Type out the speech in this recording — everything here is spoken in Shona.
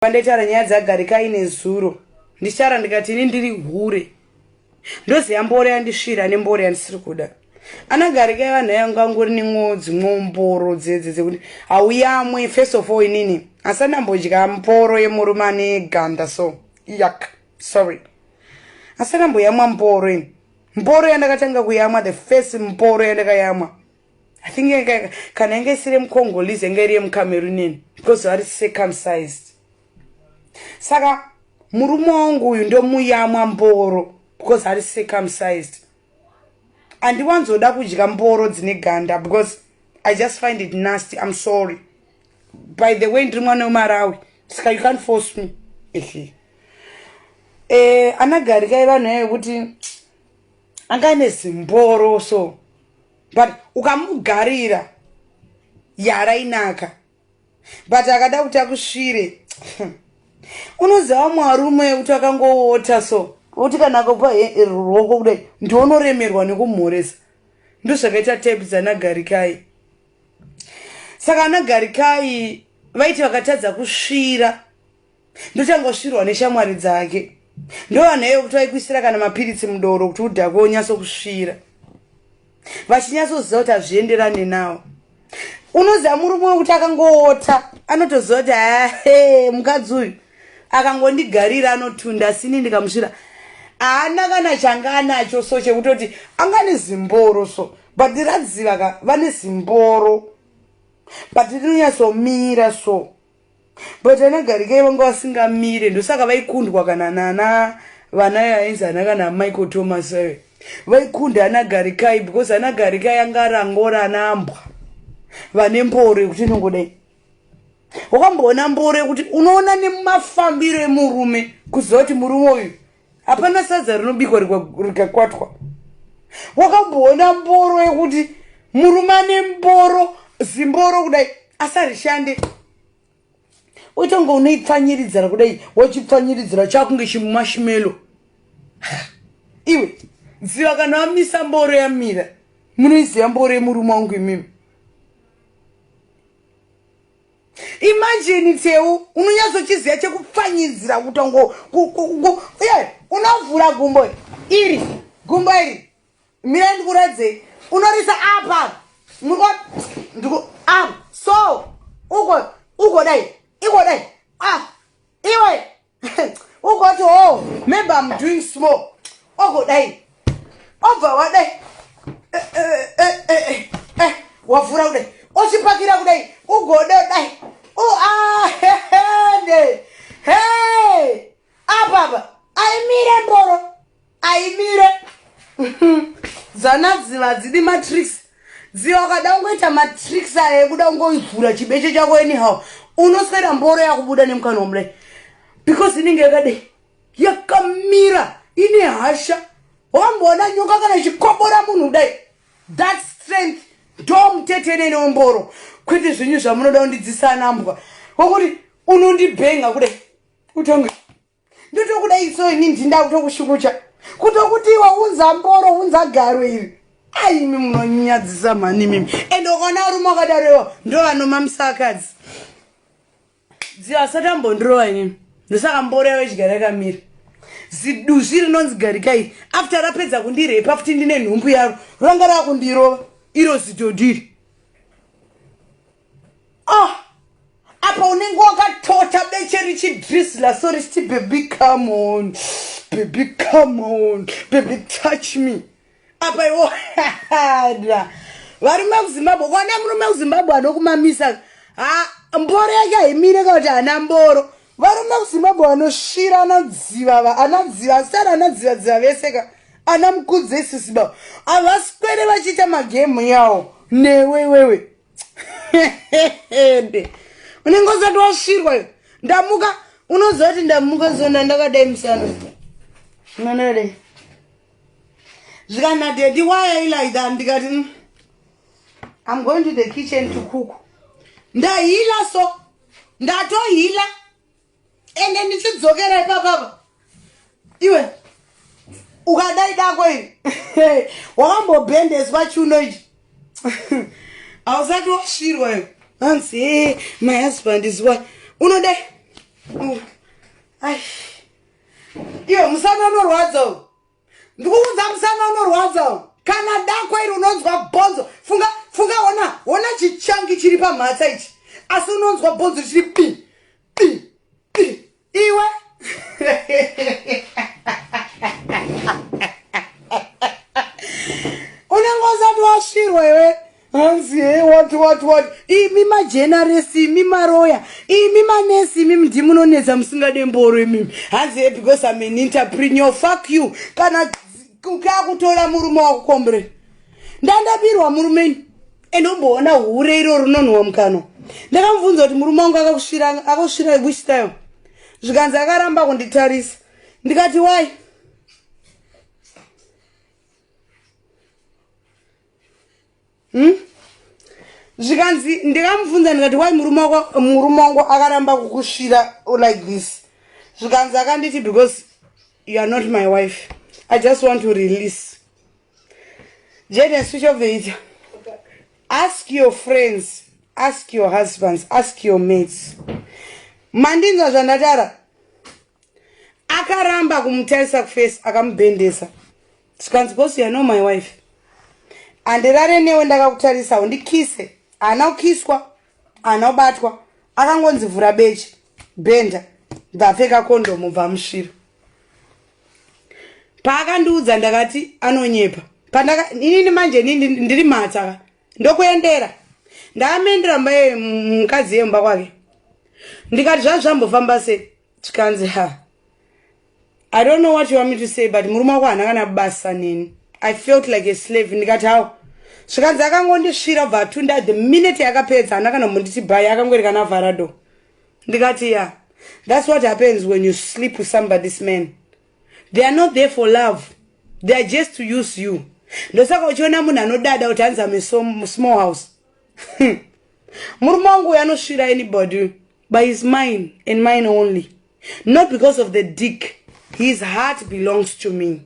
Pandetara nyaya dzagarika ine zuro. Ndichara ndikati ndiri hure. Ndoziya mbore yandisvira nembore yandisiri kuda. Anagarika vanhu yangu angori nemwodzi mwomboro dzedze kuti auyamwe first of all inini. Asanambodya mporo yemurume ane ganda so. Yak. Sorry. Asanamboyamwa mporo ini. Mporo yandakatanga kuyamwa the first mporo yandakayamwa. I think kana inge isiri mukongolese inge iri mucameroonian because vari circumcised. Saka murume wangu uyu ndomuyamwa mboro because vari circumcised. Andiwanzoda kudya mboro dzine ganda because I just find it nasty. I'm sorry. By the way, ndiri mwana weMarawi. Saka you can't force me. Anagarika vanhu yekuti angane zimboro so. But ukamugarira yara inaka. But akada kuti akusvire. Unoziva mwarume kuti akangoota so. Kuti kana kupa ruoko kudai ndionoremerwa nekumhoresa. Ndozvakaita tapes dzanagarikai. Saka anagarikai vaiti vakatadza kusvira. Ndochangosvirwa neshamwari dzake. Ndovanhu kuti vaikuisira kana mapiritsi mudoro kuti udhako onyatso kusvira. Vachinyatsoziva kuti hazvienderane nawo. Unoziva murume kuti akangoota anotoziva kuti mukadzi uyu akangondigarira anotunda asini ndikamusvira. Haana kana changa anacho so chekutoti angane zimboro so. But ndiradziva ka vane zimboro. But rinonyatsomira so. But anagarikai vanga vasingamire ndosaka vaikundwa kana nana vana yaenzana kana Michael Thomas vaikunda anagarikai because anagarikai angarangora anambwa vane mbore kuti nongodai. Wakamboona mbore kuti unoona nemafambiro emurume kuziva kuti murume uyu hapana sadza rinobikwa rikakwatwa. Wakamboona mboro yekuti murume ane mboro zimboro kudai asarishande. Utongo unoipfanyiridzira kudai wachipfanyiridzira chakunge chimumashimelo. Iwe ziva kana wamisa mboro yamira munoiziva mboro yemurume wangu imimi. Imagine teu unonyatsochiziva chekupfanyidzira kutongo unovhura gumbo iri mira ndikuradze unorisa apa ndiko apa so ugodai iwe ugoti oh maybe I'm doing small ugodai obva wadai wavhura kudai ochipakira kudai ugodai apapa aimire mboro aimire dzanadziva dzidi matricks dziva kada ungoita matricks aye kuda ungoivhura chibeche chako anyhow unoswera mboro yakubuda nemukana womudai because inenge yakadai yakamira ine hasha. Wamboona nyoka kana chikobora munhu kudai that strength ndomuteterere wemboro kwete zvinhu zvamunoda kundidzisa anambwa wokuti unondibhenga kudai utonge ndotokudai so ini ndinda kutokushukucha kutokuti iwe unza mboro unza garo iri aimi munonyadzisa mani mimi ende ukaona uri makadarowa ndovanomamisa akadzi dziva satambondorova inini ndosaka mboro yavo ichigara yakamira ziduzi rinonzi garikai after rapedza kundirepa futi ndine nhumbu yaro ranga rakundirova iro zitodiri. Apa unenge wakatota beche richidrisla so richiti baby come on baby touch me apa iwo varume kuZimbabwe kwana murume kuZimbabwe anokumamisa mboro yake haimire kuti hana mboro. Varume kuZimbabwe vanosvira anadziva sara anadziva veseka ana mukudzi eSizimbabwe havaswere vachiita magemu yawo newewewe unenge usati wasvirwa ndamuka unoziva kuti ndamuka zona ndakadai musana nanadai zvikanati ati why are you like that ndikati I'm going to the kitchen to cook ndahila so ndatohila ende ndichidzokera ipapapa iwe ukadai dako iri wakambobhendeswa chiuno ichi hausati wasvirwa iwe hanzi my husband is what unodai Ai. Iyo musana norwadza. Ndikuudza musana norwadza. Kana dako iri unonzwa bhonzo. Funga ona chichangi chiri pamhatsa ichi. Asi unonzwa bhonzo chiri pi. Iwe. Unangozati washirwa iwe. Hanzi what imi majeneresi imi maroya imi manesi imi ndimunonetsa musingade mboro imi hanzi because I'm an entrepreneur fuck you kana kutola murume wakukombre ndandabirwa murumeni endomboona hure iro rinonhuwa mukano ndakamubvunza kuti murume wangu akakusvira which style zvikanzi akaramba kunditarisa ndikati why zvikanzi ndikamubvunza ndikati why murume wangu akaramba kukushira like this zvikanzi akanditi because you are not my wife I just want to release Jaden switch off the heater. Ask your friends, ask your husbands, ask your mates. Mandinza zvandatara akaramba kumutarisa kuface akamubhendesa zvikanzi because you are not my wife andirare newe ndakakutarisa undikise ana ukiswa ana ubatwa akangonzivhura bechi bhenda ndapfeka kondomu bva musviro paakandiudza ndakati anonyepa inini manje ndiri mhatsa ndokuendera ndaamendera mbaye mukadzi yemba kwake ndikati zvazvambofamba sei chikanzi I don't know what you want me to say but murume wako haana kana basa neni I felt like a slave ndikati hawo zvikanzi akangondisvira bva atunda the minute yakapedza haana kana munditi bhayi akangorika navharado ndikati yeah that's what happens when you sleep with somebody's man they are not there for love they are just to use you ndosaka uchiona munhu anodada kuti hanzame small house murume wangu uyu anosvira anybody but he's mine and mine only not because of the dick his heart belongs to me